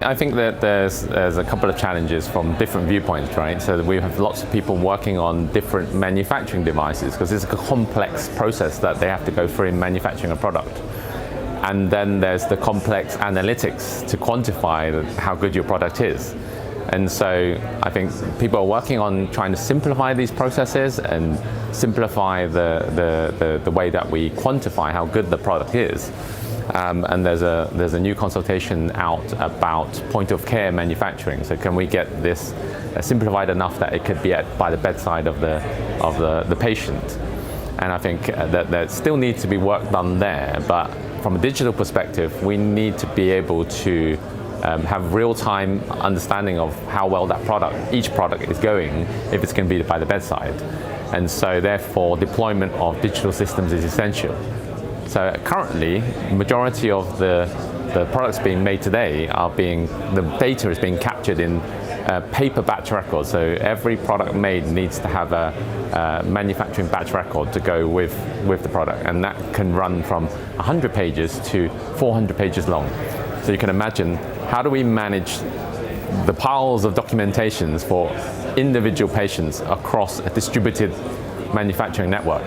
I think that there's a couple of challenges from different viewpoints, right? So we have lots of people working on different manufacturing devices because it's a complex process that they have to go through in manufacturing a product. And then there's the complex analytics to quantify how good your product is. And so I think people are working on trying to simplify these processes and simplify the way that we quantify how good the product is. And there's a new consultation out about point-of-care manufacturing. So can we get this simplified enough that it could be by the bedside of the patient? And I think that there still needs to be work done there. But from a digital perspective, we need to be able to have real-time understanding of how well each product is going if it's going to be by the bedside. And so therefore, deployment of digital systems is essential. So currently, majority of the products being made today the data is being captured in paper batch records. So every product made needs to have a manufacturing batch record to go with the product. And that can run from 100 pages to 400 pages long. So you can imagine, how do we manage the piles of documentations for individual patients across a distributed manufacturing network?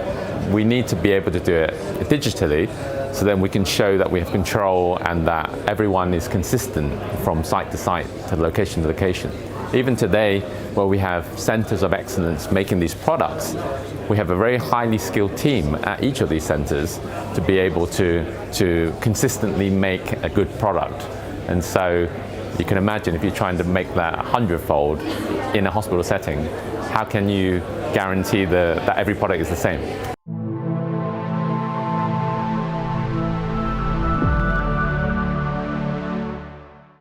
We need to be able to do it digitally, so then we can show that we have control and that everyone is consistent from site to site, to location to location. Even today, where we have centers of excellence making these products, we have a very highly skilled team at each of these centers to be able to consistently make a good product. And so you can imagine if you're trying to make that 100-fold in a hospital setting, how can you guarantee that every product is the same?